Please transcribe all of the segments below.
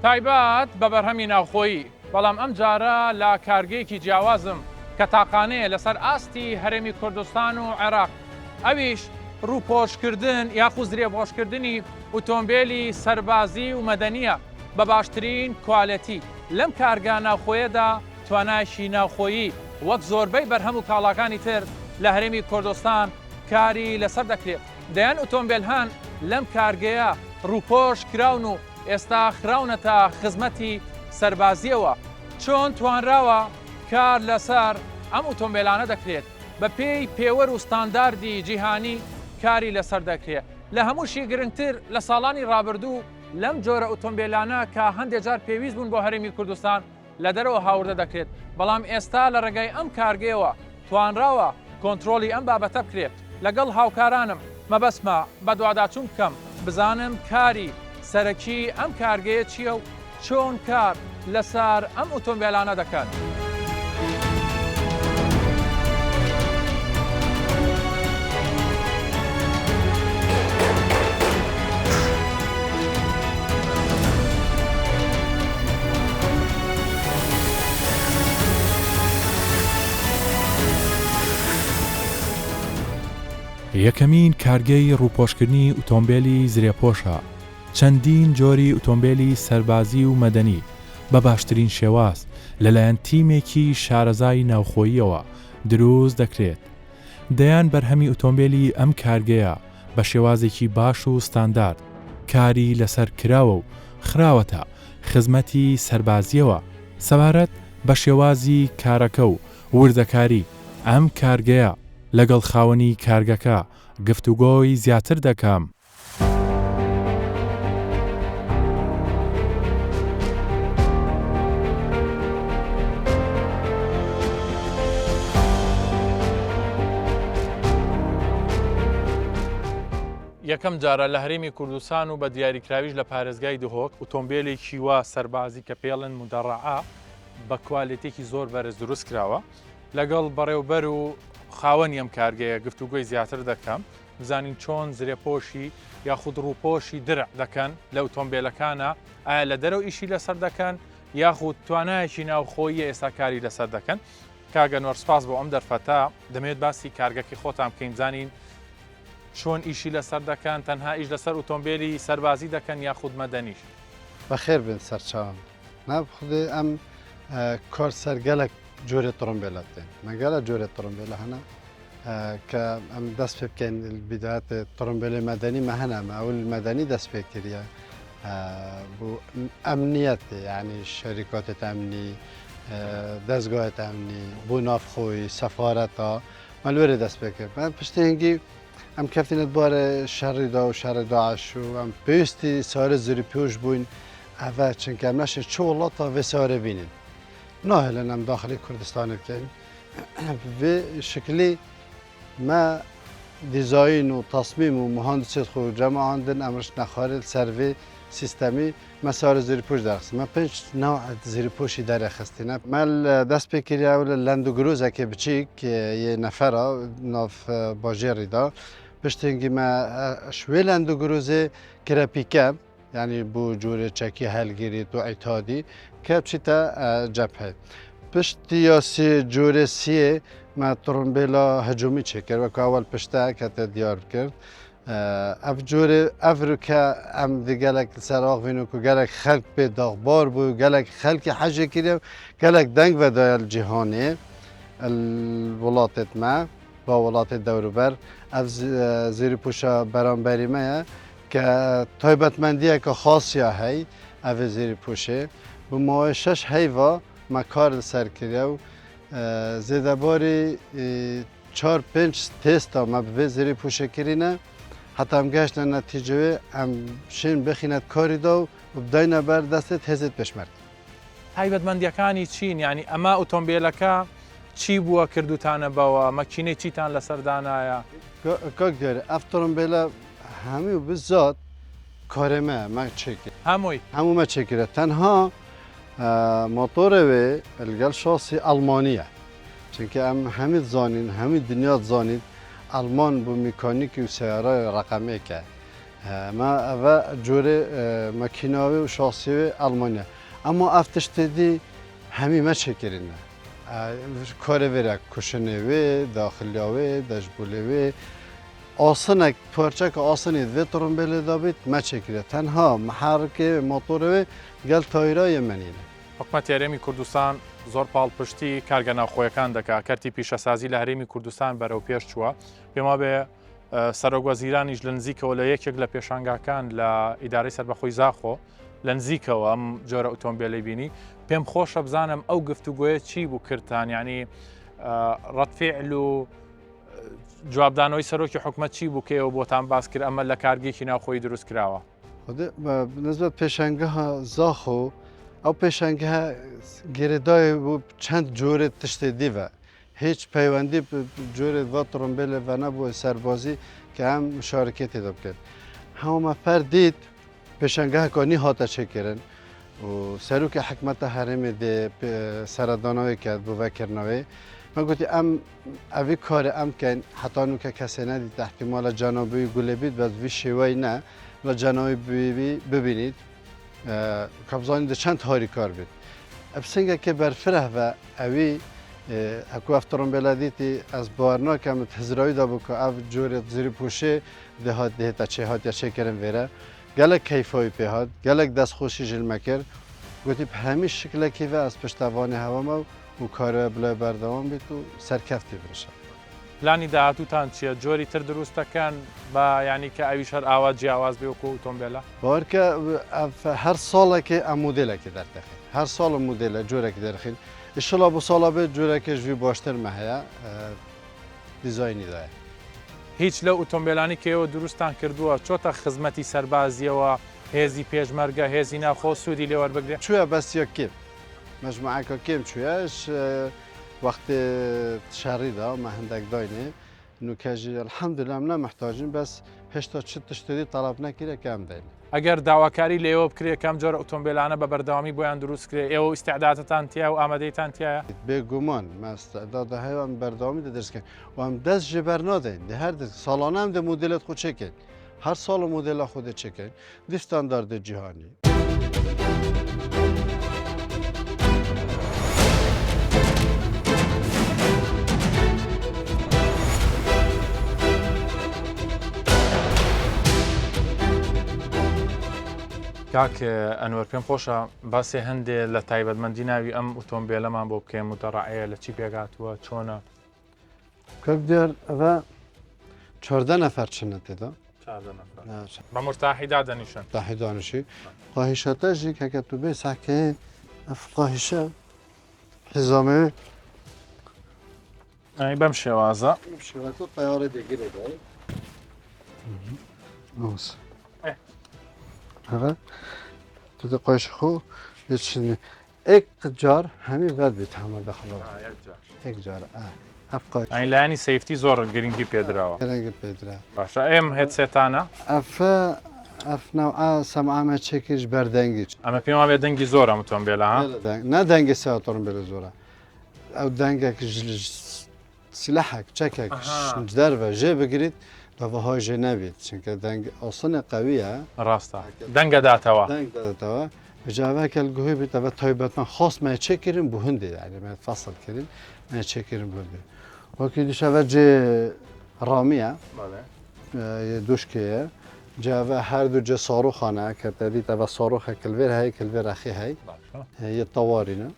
تایبەت بە بەرهەمی ناوخۆیی بەڵام ئەم جارە لە کارگەیەکی جیاوازم کە تاقانەیە لەسەر ئاستی هەرێمی کوردستان و عێراق ئەویش ڕووپۆشکردن یاخود زرێپۆشکردنی ئۆتۆمبیلی سەربازی و مەدەنیە بە باشترین کوالەتی لەم کارگا ناوخۆیەدا توانایشی ناوخۆیی وەک زۆربەی بەرهەم و کاڵاکانی تر لە هەرێمی کوردستان کاری لەسەر دەکرێت دەیان ئۆتۆمبیلهان لەم کارگەیە ڕووپۆش کراون و ئێستا خراونەتە خزمەتی سەربازیەوە چۆن توانراوە کار لەسەر ئەم ئۆتۆمبیلانە دەکرێت بە پێی پێوەەر و ستانداردی جیهانی کاری لەسەر دەکرێت لە هەمووشی گرنگتر لە ساڵانی ڕابردوو لەم جۆرە ئۆتۆمبیلانە کە هەندێک جار پێویست بوون بۆ هەرێمی کوردستان لە دەرەوە هاوردە دەکرێت بەڵام ئێستا لە ڕێگای ئەم کارگەیەوە توانراوە کۆنتترۆلی ئەم بابەتە بکرێت لەگەڵ هاوکارانم مەبەسمە بە دوواداچوون بکەم بزانم کاری سەرەکی ئەم کارگەیە چییە و چۆن کار لەسەر ئەم ئۆتۆمبیلانە دەکات. یەکەمین کارگەی ڕووپۆشکردنی ئۆتۆمبیلی زرێپۆشە چەندین جۆری ئۆتۆمبیلی سەربازی و مەدەنی بە باشترین شێواز لەلایەن تیمێکی شارەزای ناوخۆییەوە دروست دەکرێت دەیان بەرهەمی ئۆتۆمبیلی ئەم کارگەیە بە شێوازێکی باش و ستاندارد کاری لەسەر کراوە و خراوەتە خزمەتی سەربازیەوە سەبارەت بە شێوازی کارەکە و وردەکاری ئەم کارگەیە لەگەڵ خاوەنی کارگەکە گفتوگۆی زیاتر دەکەم. یەکەم جارە لە هەرێمی کوردستان و بە دیاریکراویش لە پارێزگای دهۆک ئۆتۆمبیلێکی وا سەربازی کە پێڵن مدەڕعا بە کوالێتێکی زۆر بەرز دروست کراوە لەگەڵ بەڕێوبەر و خاوەنی ئەم کارگەیە گفتوگۆی زیاتر دەکەم بزانین چۆن زرێپۆشی یاخود ڕووپۆشی درع دەکەن لە ئۆتۆمبیلەکانە ئایا لە دەرەوە ئیشی لەسەر دەکەن یاخود توانایەکی ناوخۆیی ئێستا کاری لەسەر دەکەن کاگە نۆر سپاس بۆ ئەم دەرفەتە دەمەوێت باسی کارگەکی خۆتان بکەین زانین چۆن ئیشی لەسەر دەکەن تەنها ئیش لەسەر ئۆتۆمبیلی سەربازی دەکەن یاخود مەدەنیش بەخێر بن سەرچاوم نابخودێ ئەم کار سەرگەلک جۆرە تڕۆمبیلەتێن مەگەلە جۆرە تڕۆمبیلە هەنا کە ئەم دەست پێ بکەین بدات تڕۆمبیلی مەدەنی مە هەنامە ئەو مەدەنی دەست پێ کردە بۆ ئەمنیەتی یعنی شەریکاتێت ئەمنی دەستگاهێت ئەمنی بۆ نافخۆی سەفارەتە مەلوێرە دەست پێ کرد من پشتێنگی ئەم کەفتینت بارە شەڕیدا و شەڕی داعش و ئەم پێویستی سارە زوری پێش بووین ئەڤە چونکە ئەم نەشێ چ وڵاتە vê سارە بینین ناهێلن ئەم داخلی کوردستان بکەین vê şeklî me dîzayîn û tasmîm û muhandisêt xwe cema andin em riş nexwarin ser vê sîstemî me sarê zêrîpûş derxistin me pênc nav zêrîpûşî derê xistîne me dest pê kiriye ew li lendûgirozekê biçîk yê nefera nav bajêrî da piştîngî me ji wê lendûgirozê kire pîkem yani bu corê çekî helgirî tu îtadî ke biçîte cephe piştî ya sê corê siyê me torombêla hecûmî çêkir wek awel pişte kete diyar kir ev corê ev ke em di gelek li ser axivîn ku gelek xelk pê daxbar bû gelek xelkê hejê kiriye gelek deng vedaya li cîhanê welatê me ba welatê dewrûber ev zêrîpûşa beramberî me ye ke taybetmendiyeke xasiya hey ev ê zêrîpûşê bi mavê şeş heyva me kar li ser kiriye û zêdebarî 4-5 têsta me bi vê zêrîpûşê kirîne heta em geştine netîcewê em şên bixîne karî da û bidayne ber destê hêzê pêşmerge تایبەتمەندیەکانی چین یعنی ئەمە ئۆتۆمبیلەکە چی بووە کردوتانە بەوە مەکینەی چیتان لەسەر دانایە کاک دیارە ئەف تۆمبیلە هەموو و بزات karê me me çêkir هەمووی hemû me çêkire tenha motorê wê li gel şasî Almanî ye çunki em hemî zanîn hemî dinya zanîn Alman bu mîkanîkî û seyaraya reqemêk e ما و جوره مکیناوی و شاسی آلمانیا اما افتش دی همی ما چکرینه کار وره کشنوی داخلیاوی دشبولیوی آسانک پارچه که آسانی دوی ترمبیل دابید ما چکره تنها محرک موتوروی گل تایرای منینه حکومەتی هەرێمی کوردستان زۆر پاڵپشتی کارگە ناوخۆیەکان دەکات کەرتی پیشەسازی لە هەرێمی کوردستان بەرەو پێش چووە پێما بێ سەرۆکوەزیرانیش لە نزیکەوە لە یەکێک لە پێشانگاکان لە ئیدارەی سەربەخۆی زاخۆ لە نزیکەوە ئەم جۆرە ئۆتۆمبیلەی بینی پێم خۆشە بزانم ئەو گفتوگوۆیە چی بوو کردتان یعنی ڕەتفعل و جوابدانەوەی سەرۆکی حکومەت چی بوو کێەوە بۆتان باس کرد ئەمە لە کارگێکی ناوخۆی دروست کراوە نسبت پێشانگەها زاخۆ ئەو پێشانگەها گێرەدای بوو چەند جۆرە تشتێ دیڤە هیچ پەیوەندی جۆرێ ڤ ترۆمبیلە ڤە نەبووە سەربازی کە ئەم مشارکێتی دە بکرد هەمومە فەر دیت پێشانگەهەکانی هاتە چێکردن و سەرۆکی حکومەتە هەرێمی دێ سەردانەوەی کرد بۆ ڤەکردنەوەی من گوتی ئەم ئەوی کارە ئەم کەین هەتانو کە کەسێ نەدیت احتیمالە جانەوەی گولێ بیت بەس وی شێوەی نە لە جانەوەی ببینیت کابزانی ده چند هاری کار بید. ابسنگه که برفره و اوی اکو افترون بلدیتی از بارنا که متحضرایی دا بکو او جوری زیری پوشه ده تا چه هات یا چه کرن ویره گلک کیفایی پیهاد گلک دست خوشی جل مکر گوتی به همیش شکل که از پشتوان هوا ما و کار بلا بردوام بید و سرکفتی برشه پلانی داهاتووتان چییە جۆری تر دروستەکەن بە ینی کە ئەویش هەر ئاوا جیاواز بێ وەکو ئۆتۆمبیلە باوەڕکە هەر ساڵێکی ئەم مودێلێکی دەردەخین هەر ساڵ مودێلە جۆرێکی دەرخین ئیشەڵا بۆ ساڵا بێت جۆرێکیشوی باشترمە هەیە دیزاینیدایە هیچ لەو ئۆتۆمبیلانی کەەوە دروستان کردووە چۆتە خزمەتی سەربازیەوە هێزی پێشمەرگە هێزی ناوخۆ سوودی لێوەربگرێ چووە بەستیە کێم مەجموعەکە کێم چوویەش وقتی شریدا ما هندک داینه نوکجی الحمدلله هم نمحتاجیم بس هشتا چه تشتری طلب نکیره کم دین ئەگەر داواکاری لێەوە بکرێ کەم جۆرە ئۆتۆمبیلانە بە بەردەوامی بۆیان دروست کرێ ئێوە ئیسعدادتان تیا و ئامادەیتان تایە بێگومان مەستعداد هەیەوان بەردەوامی دەدەستکەن و ئەم دەست ji ber nadin di her salana em de modelet xwe çekin her sal modela xwe de çekin di standardê cîhanî کاک ئەنوەر پێم خۆشە باسی هەندێ لە تایبەتمەندی ناوی ئەم ئۆتۆمبیلەمان بۆ بکەین متەڕەعەیە لە چی پێگاتووە چۆنە Kök diyor ve 14 nefer çinne teda. بە مرتاحیدا دەنیشن Dahi danışı. Qahişata jî keke tu bê sehkê ev qahişe hizamê بەم شێوازە şivetu tayarê de girê de. Nas. Evet. Tu de qahişe xo geçini. Ek car hemî ved bit hema daxila. Ek car. Ev qahişe. ئەین لایانی سیفتی زۆر گرنگی پێدراوە Kerengê pêdire. باشە ئێم هێدسێتانە Ev nev'a semame çekiş berdengî. ئەمە پێم وابێ دەنگی زۆر ئەم ئۆتۆمبیلە ها Ne dengê seatorum bêle zora. Ew dengek silahek çekek ji derve jê bigirît deveha jê nebît. Çünkü deng asînê qewî ye. ڕاستە دەنگەداتەوە Deng dedeteve. Cavek el guhê bît ev taybetmen xas me çekirin bu hindê yani me fasıl kirin me çekirin bu hindê. Wekî diş ev cê ramiye duşkeye cave her du ce saroxane ke tedî ev saroxe kilvêr heye kilvêr rexî hey yê tawarîne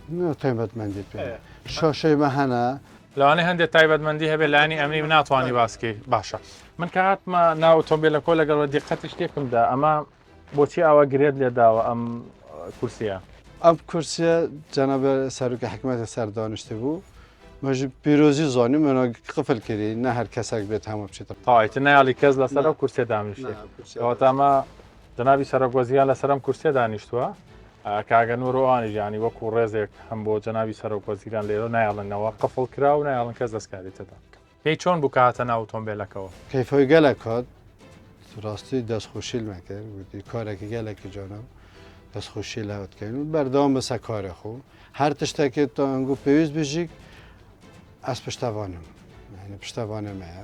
ne taybetmendî pê şaşey me hene لەوانەیە هەندێک تایبەتمەندی هەبێت لایانی ئەمنی ناتوانانی باسکەی باشە من کە هاتمە ناو ئۆتۆمبیلە کۆ لەگەڵ دیقەتی شتێکمدا ئەمە بۆچی ئاوا گرێت لێداوە ئەم کورسیە ev kursiye cenab-ı Serokê Hikûmetê ser daniştî bû me ji pîrozî zanî me qifil kirî ne her kesek bêt hema biçîtir تاوایتر نایاڵی کەس لەسەر ئەو کورسێ دانیشتێ ئەوەتە ئەمە جنابی سەرۆکوەزیران لەسەر ئەم کورسێ دانیشتووە کاگەن و ڕۆوانی ژیانی وەکو ڕێزێک هەم بۆ جنابی سەرۆکوەزیران لێرە نایاڵنەوە قفڵ کرا و نایاڵن کەس دەستکاری تێدا پێی چۆن بوو کاتە ناو ئۆتۆمبیلەکەەوە keyfoy gelek hat rastî destxweşîl me kir gotî karekî gelekî cana destxweşîl hewt kirin û berdewam bi ser karê xwe her tiştekê tu pêwîst bijî ez piştevanim yani piştevanê me ye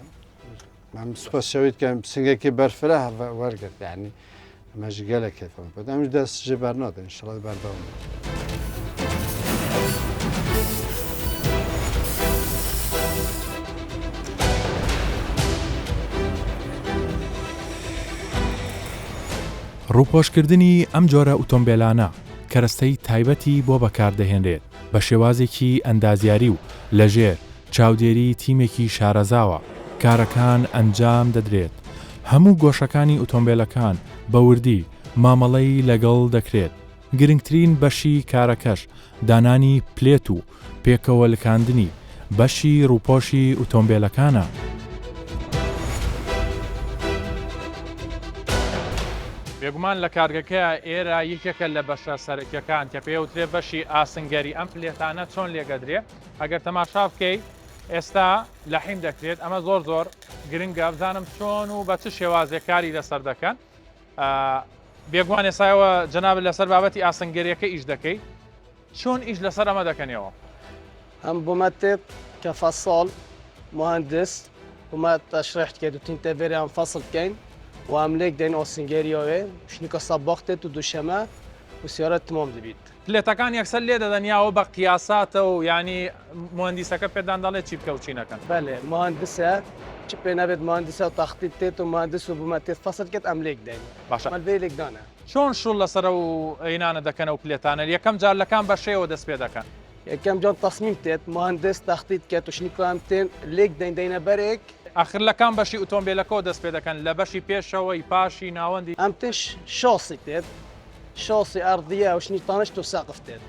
ئەم سوپاس شەویت کەم سنگێکی بەرفرە وەرگرت یعنی ئەمەژ گەلە کێفم بێت ئەمش دەستژێ بەرنادە ئینشەڵا بەردەوام ڕووپۆشکردنی ئەم جۆرە ئۆتۆمبیلانە کەرەستەی تایبەتی بۆ بەکاردەهێنرێت بە شێوازێکی ئەندازیاری و لەژێر چاودێری تیمێکی شارەزاوە کارەکان ئەنجام دەدرێت هەموو گۆشەکانی ئۆتۆمبیلەکان بە وردی مامەڵەی لەگەڵ دەکرێت گرنگترین بەشی کارەکەش دانانی پلێت و پێکەوەلکاندنی بەشی ڕووپۆشی ئۆتۆمبیلەکانە بێگومان لە کارگەکە ئێرە یەکێکە لە بەشە سەرەکیەکان کە پێوترێ بەشی ئاسنگەری ئەم پلێتانە چۆن لێگەدرێ ئەگەر تەماشا بکەیت ئێستا لەحیم دەکرێت ئەمە زۆر گرنگە بزانم چۆن و بە چ شێوازێکاری لەسەر دەکەن بێگومان ێسایەوە جەنابەت لەسەر بابەتی ئاسنگەریەکە ئیش دەکەیت چۆن ئیش لەسەر ئەمە دەکەنەوە هم بومتت كفصل مهندس وما تشرحت كده تنتبري عن فصل كين وعملك دين اوسنجيريوي شنو صبغت ودوشما وسيارة تمام دبيت پلێتەکان یەکسەر لێ دەدەنیاوە بە قیاساتە و ینی مهندیسەکە پێدان دەڵێت چی بکەوچینەکەن بله مهندسة چپێ نابێت مهندسة و تخطيط تێت و مهندس و بومتت فصل كت ئەملێک دێن باشە مەلبێلێک دانە چۆن شوڵ لەسەر و ئەینانە دەکەن و پلێتانە یەکەم جار لەکان بەشەیەوە دەست پێ دەکەن یەکەم جان تصمیم تێت مهندس تخطيط كت و شنو كام تێن لێک دەین دەینە بەرێک آخر لەکان بەشی ئۆتۆمبیلەکەەوە دەست پێ دەکەن لە بەشی پێشەوەی پاشی ناوەندی ئەم تش شاسی تێت شاسی ئەردیە و شنی تانشت و ساقف تێت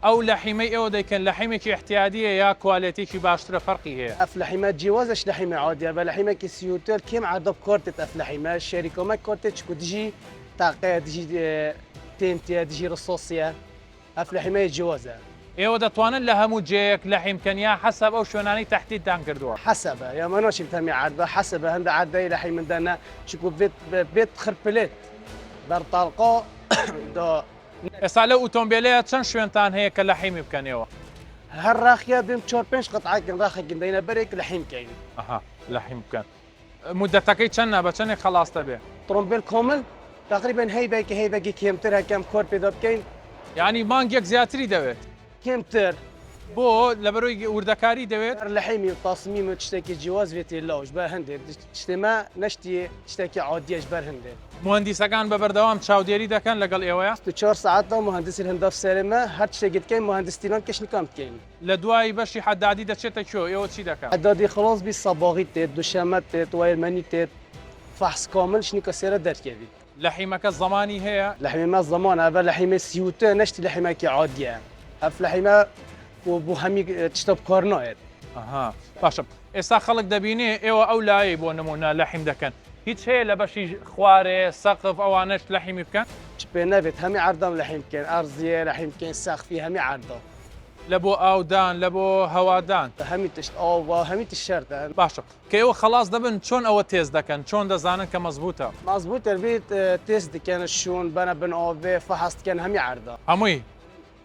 ئەو لە حیمەی ئێوە دەیکەن لە حیمێکی احتیادیە یا کوالێتێکی باشترە فەرقی هەیە افلحيمات جوازش لحيمة عادية بلحيمة كسيوتر كم عدب كورتة افلحيمة الشركة ما كورتة تشكو تجي طاقة تجي تنتيا تجي رصاصية افلحيمة جوازة ئێوە دەتوانن لە هەموو جەیەک لە حیمکەنیا حەسەب ئەو شوێنانی تەحتیتدان کردووە حسب يا ما ناشي بتهمي عدبة حسب هند عدة لحيمة دانا شكو بيت خربلت برطالقة دا ئێستا لە ئۆتۆمبیلەیە چەند شوێنتان هەیە کە لە حیمی بکەنەوە هر راخية بيم 4-5 قطعة كن راخي كندينا بريك لحيم كاين ئەها لە حیم بکەن مدەتەکەی چەندە بە چەندێک خەڵاستە بێ طرومبيل كامل تقريبا هيبك كيمتر كم كور بيداب كاين ینی مانگێک زیاتری دەوێت كيمتر بۆ لەبەرۆی وردەکاری دەوێت لحيمي وتصميم تشتكي جواز فيتي لوج بقى هندي تشتما نشتي تشتكي عادية جبر هندي مهندیسەکان بە بەردەوام چاودێری دەکەن لەگەڵ ئێوەیە تو 4 ساعات مهندس الهندسة سلمة هر تشتكي كاين مهندس تيلان كش نكام كاين لە دوای بەشی حەدادی دەچێتە کێو ئێوە چی دەکەن عدادي خلاص بي صباغي تيت دوشامات تيت وايرماني تيت فحص كامل شنو كسيرة دركبي لە حیمەکە زمانی هەیە لحمي ما الزمان هذا لحمي سيوتا نشتي لحمي كي عادية اف لحمي وبو همي تشتب كورنايت ئەها باشە ئێستا خەڵک دەبینێ ئێوە ئەو لایە بۆ نمونە لە حیم دەکەن هیچ هەیە لە بەشی خوارێ سەقف ئەوانش لە حیمی بکەن شبه نبت همي عرضة لحم كاين ارضية لحم كاين سقفي همي عرضة لە بۆ ئاودان لە بۆ هەوادان همي تشت همي تشرت باشە کە ئێوە خلاص دەبن چۆن ئەوە تێز دەکەن چۆن دەزانن کە مەزبوطە مظبوط البيت تيست كان الشون بنا بن اوفي فحصت كان همي عرضة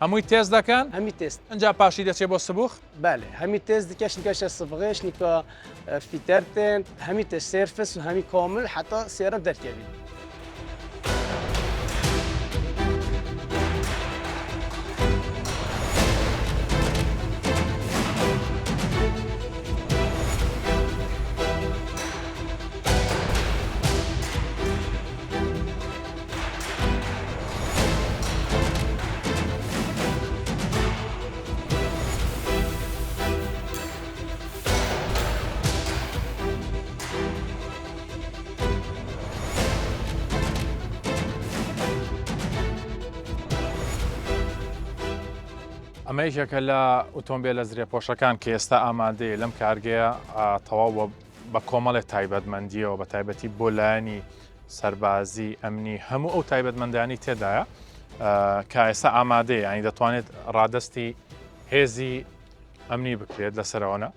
هەمووی تێز دەکەن همي تيست ئەجا پاشی دەچێت بۆ سبوخ بله همي تيست كاش نكاش الصبغيش نكا فيترتن همي تيست سيرفس وهمي كامل حتى سيارة دركبي ئەمەیەکە لە ئۆتۆمبیلە زرێپۆشەکان کە ئێستا ئامادەیە لەم کارگەیە تەواو بە کۆمەڵێک تایبەتمەندیەوە بە تایبەتی بۆ لایەنی سەربازی ئەمنی هەموو ئەو تایبەتمەندانی تێدایە کە ئێستا ئامادەیە ینی دەتوانێت ڕادستی هێزی ئەمنی بکرێت لەسەرەوەنە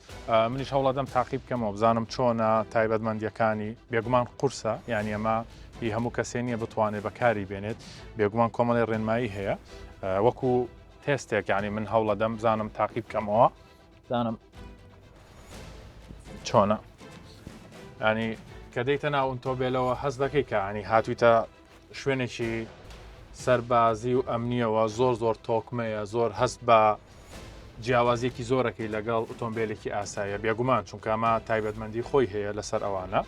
منیش هەوڵەدەم تاقی بکەمەوە بزانم چۆنە تایبەتمەندیەکانی بێگومان قورسە یانی ئەمە هی هەموو کەسێنیە بتوانێت بەکاری بێنێت بێگومان کۆمەڵی ڕێنمایی هەیە وەکو تێستێک ینی من هەوڵەدەم بزانم تاقی بکەمەوە زانم چۆنە ینی کە دەیتە ناو ئۆتۆمبیلەوە هەز دەکەی کە ینی هاتوویتە شوێنێکی سەربازی و ئەمنیەوە زۆر تۆکمەیە زۆر هەست بە جیاوازیەکی زۆرەکەی لەگەڵ ئۆتۆمبیلێکی ئاساییە بێگومان چونکە ئەمە تایبەتمەندی خۆی هەیە لەسەر ئەوانە.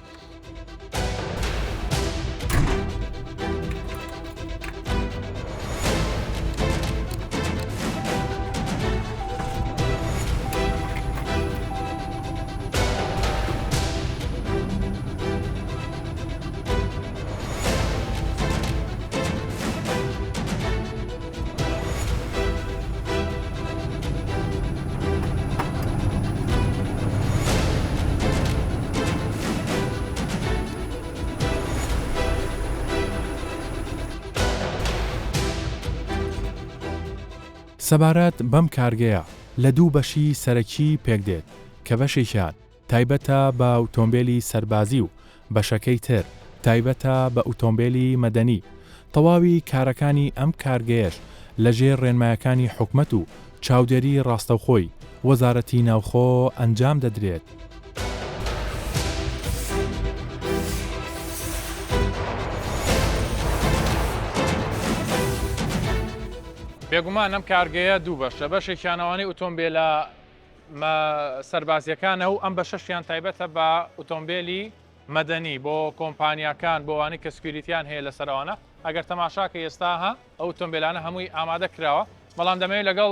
سەبارەت بەم کارگەیە لە دوو بەشی سەرەکی پێکدێت کە بەشێکیان تایبەتە بە ئۆتۆمبیلی سەربازی و بەشەکەی تر تایبەتە بە ئۆتۆمبیلی مەدەنی. تەواوی کارەکانی ئەم کارگەیەش لەژێر ڕێنمایەکانی حکومەت و چاودێری ڕاستەوخۆی وەزارەتی ناوخۆ ئەنجام دەدرێت. بێگومان ئەم کارگەیە دوو بەشە بەشێکیانەوەی ئۆتۆمبیلە سەربازیەکانە و ئەم بە شەشیان تایبەتە بە ئۆتۆمبیلی مەدەنی بۆ کۆمپانیاکان بۆ وانی کە سکوریتیان هەیە لەسەرەوەنە ئەگەر تەماشاکە ئێستا ئەو ئۆتۆمبیلانە هەمووی ئامادە کراوە بەڵام دەمەوێت لەگەڵ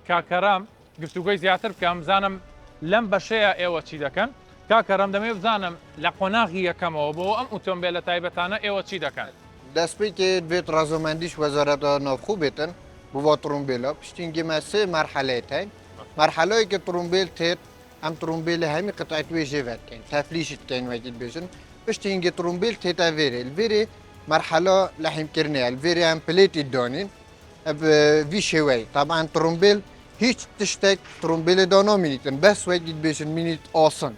کاکەرام گفتوگوی زیاتر بکەم بزانم لەم بەشەیە ئێوە چی دەکەن کاکەرام دەمەوێت بزانم لە قۆناغی یەکەمەوە بۆ ئەم ئۆتۆمبیلە تایبەتانە ئێوە چی دەکەن دەستپێکی دوێت ڕازۆمەندیش وەزارەتە ناوخۆ بێتن بۆ تڕۆمبیلە پشتینگیمە سێ مەرحەلەیەتین مەرحەلەیەکی تڕۆمبیل تێت ئەم تڕۆمبیلە هەمی قطعی توێژێڤەتکەین تەفلیشت کەین وەکیل بێژن پشتینگی تڕۆمبیل تێتە vêrê li vêrê merhela lehîmkiriniye li vêrê em pilêtî danîn vî şêweyê taban tڕۆمبیل hiç tiştek tڕۆمبیلê da namînîtin bes wekî dibêjin mînît asin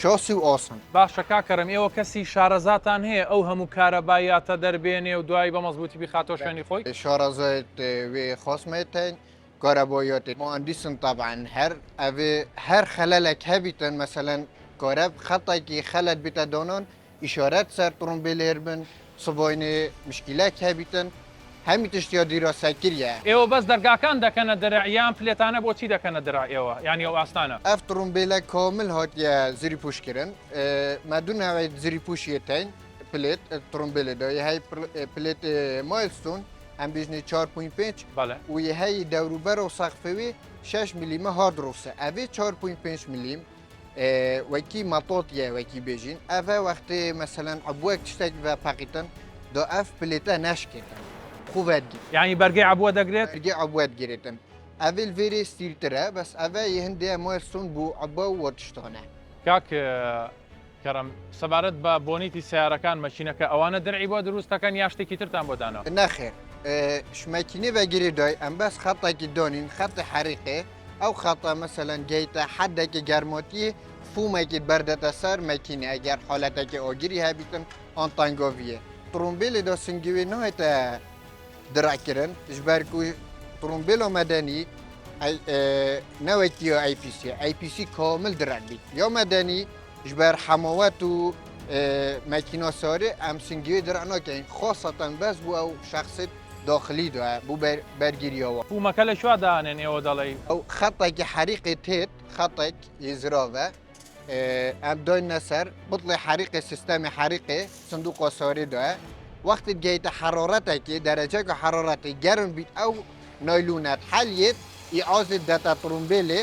şasî û asin باشە کاکەرم ئێوە کەسی شارەزاتان هەیە ئەو هەموو کارەبایاتە دەربێنێ و دوایی بە مەزبوطی بخاتۆ شوێنی خۆی شارەزایت wê xasmeyetên kareboyatê mühendîsin taban her xelelek hebîtin meselen kareb xetekî xelet bîte danan îşaret ser tڕۆمبیل herbin sibayînê mişkîlek hebîtin hemî tiştiya dîra sekiriye ئێوە بەس دەرگاکان دەکەنە دەرە یان پلێتانە بۆچی دەکەنە دەرا ئێوە یانی ئەو ئاستانە ev tڕۆمبیلek kamil hatiye zirîpûşkirin me du newê zirîpûşiyê tên pilêt tڕۆمبیلê da yê hey pilêt milestone em bêjnê 4.5 بەڵێ û yê heyî dewrûber û sexfê wê 6 milîme hard rose evê 4.5 milîm wekî metatiye wekî bêjîn ev e wextê meselen ebwek tiştek ve peqîtin da ev pilête neşkêtin xû vedgîr یانی بەرگەی عبووە دەگرێت ergê ebwet girêtin evê li vêrê stîrtir e bes ev e yê hindê milestone bû eba û tiştane کاک کەرم سەبارەت بە بۆنیتی سیارەکان مەچینەکە ئەوانە دەرعی بۆ دروستەکەن یا شتێکی ترتان بۆ دانەوە نەخێر شمەکینێ vegirê dayê em bes xetekî danîn xetê herîqê ew xeta meselen geyte hedekî germatiyê fûmekî berdete ser mekînê eger haletekî agirî hebîtin an tangaviyê tڕۆمبیلê da singivê nahête direkirin ji ber ku tڕۆمبîla medenî newekî IPC IPC kamil direk bît ya medenî ji ber hemawet û mekîna sarê em singivê direk nakeyin xaseten bes bû ew şexsê daxilî da bû bergiriyawa فومەکە لە شوا دانێن ئێوە دەڵێ ew xetekî herîqê têt xetek yê zirave em dayne ser bitlê herîqê sistemê herîqê sinduqa sarê da ye wextê geyte heraretekê dereceka heraretê germ bît ew naylûnet helyêt îazê dete tڕۆمبیلê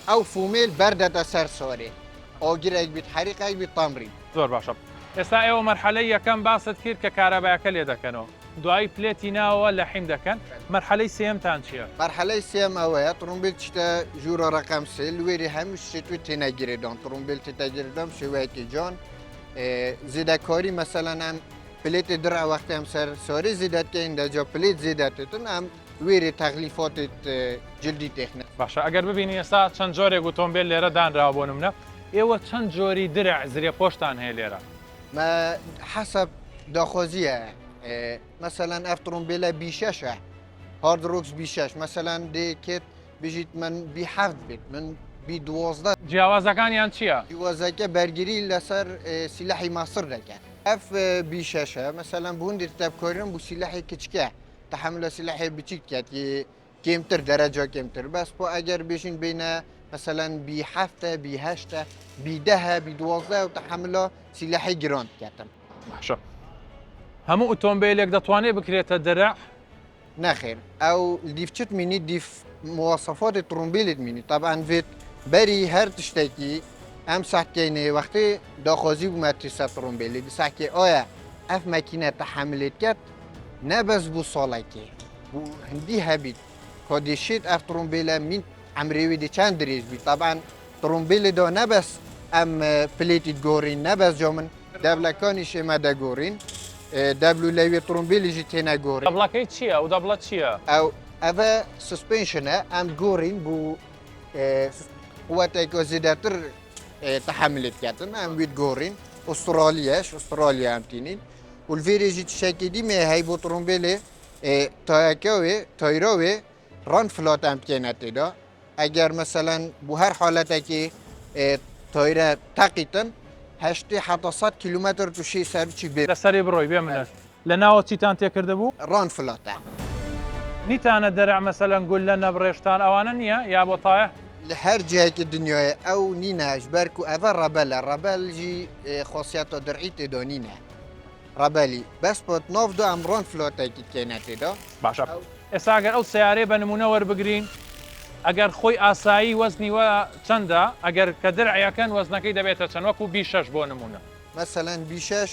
ew fûmêl berdete ser sarê agirek bît herîqek bît temrîn زۆر باشە ئێستا ئێوە مەرحەلەی یەکەم باست کرد کە کارەبایەکە لێ دەکەنەوە دوایی پلێتی ناوە لە حیم دەکەن مەرحەلەی سێمتان چییە مرحلەی سێم ئەوەیە تڕۆمبیل تشتە ژوورە ڕقم سێ لێری هەموو شتوی تێنەگیرێدان تڕۆمبیل تێتەگیردەم شێوەیەکی جان زیدەکاری مەسەلەن ئەم پلێتی درع وەختی ئەم سەر سۆری زیدەتکەین دەجا پلێت زیدەتێتن ئەم وێری تەغلیفاتێت جلدی تێخنە باشە ئەگەر ببینی ئێستا چەند جۆرێک ئۆتۆمبیل لێرە دانراوە بۆ نمونە ئێوە چەند جۆری درع زرێ پۆشتان هەیە لێرە ما حسب داخوازیە مثلا ئەف تڕۆمبیلە بیشەشە هارد ڕۆکس بیشەش مثلەن دێکێت بژیت من بی حەفت بێت من بی 12 جیاوازەکانیان چییە؟ جیوازەکە بەرگری لەسەر سیلەحی ماسر دەکەن ئەف بیشەشە مەسەلەن بوون تەبکۆرن بوو سیلەحی کچکە تحملە سیلەحی بچیک کاتی کێمتر دەرەجا کێمتر بەس بۆ ئەگەر بێژین بینە مەسەلەن بی هەفتە بی هەشتە بی دەهە بی 12 و تحملە سیلەحی گران کاتن باشە هەموو ئۆتۆمبیلێک دەتوانێت بکرێتە دەرە نەخێر ئەو دیفچت مینی دیف مواصفاتی ترومبیلت مینی طبعا vێت بەری هەر تشتێکی ئەم ساکەینێ وەختی داخوازی بوومەتی سە ترومبیلی دیساکێ ئایا ئەف مەکینە تەحملێت کرد نەبەس بوو ساڵێکی بوو هەندی هەبیت کۆدیشیت ئەف ترومبیلە مین ئەمرێوی دی چەند درێژ بی طبعا ترومبیلی دا نەبەس ئەم پلێتی گۆڕین نەبەس جا من دەبلەکانی شێمە دەگۆڕین دەبلو لەوێ ترومبیلیژی تێنە گۆڕین دەبڵەکەی چییە و دەبڵە چییە؟ ئەو ئەvە سسپنشنە ئەم گۆڕین بوو قوتێکۆ زیدەتر تحملێت کاتن ئەم ویت گۆڕین ئوسترالیا ئەمتینین ولڤێرێژی تشێکی دیمێ هەی بۆ ترومبیلێ تایەکەوێ تایرۆوێ ڕان فلات ئەم بکەینە تێدا ئەگەر مەسەلەن بۆ هەر حالەتێکی تایرە تەقیتن هەشتی 700 کیلومتر تووشی سەرچی بێ لەسەری بڕۆی بێ منە لە ناوە چیتان تێکرده بوو؟ ڕان فلاتە نیتانە دەرە مەسەلەن گول لە نەبڕێشتان ئەوانە نییە یا بۆ تایە؟ لە هەر جایەکی دنیاە ئەو نینەش بەرک و ئەڤە ڕەبەلە ڕەبەلژی خۆسیاتە دەرعی تێدا نینە ڕەبەلی بەس بۆ نۆڤدا ئەم ڕۆن فلۆتێکی تێنە تێدا باشە ئێستا ئەگەر ئەو سیارێ بە نمونە وەربگرین ئەگەر خۆی ئاسایی وەزنیوە چەندە ئەگەر کە درعیەکەن وەزنەکەی دەبێتە چەند وەکو بیشەش بۆ نمونە مەسەلەن بیشەش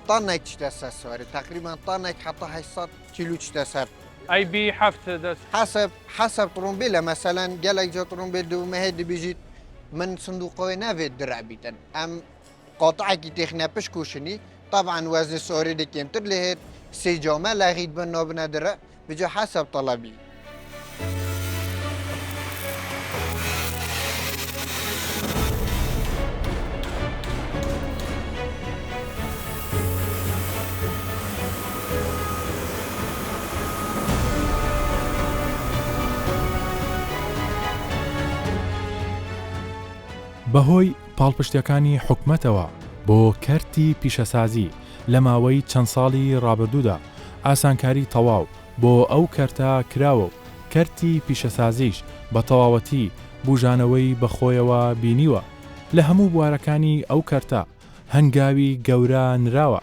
تانێک چتە سەر سواری تقریبان تانێک حتا 800 کیلو چتە سەر ئەی بی هەفت حسب ترومبیلە مەسەلەن گەلێک جا ترومبیل دومەهێ دەبیژیت من سندوقەوەی ناوێت درابیتن ئەم قاتعێکی تێخنە پشکوشنی طبعا وزن سواری دەکەمتر لێت سێ جامە لاغید بن نابنە درە بجا حسب طلبی بەهۆی پاڵپشتەکانی حکومەتەوە بۆ کەرتی پیشەسازی لە ماوەی چەند ساڵی ڕابردوودا ئاسانکاری تەواو بۆ ئەو کەرتە کراوە و کەرتی پیشەسازیش بە تەواوەتی بوژانەوەی بەخۆیەوە بینیوە لە هەموو بوارەکانی ئەو کەرتە هەنگاوی گەورە نراوە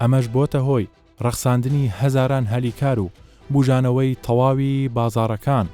ئەمەش بۆتە هۆی ڕەخساندنی هەزاران هەلیکار و بوژانەوەی تەواوی بازاڕەکان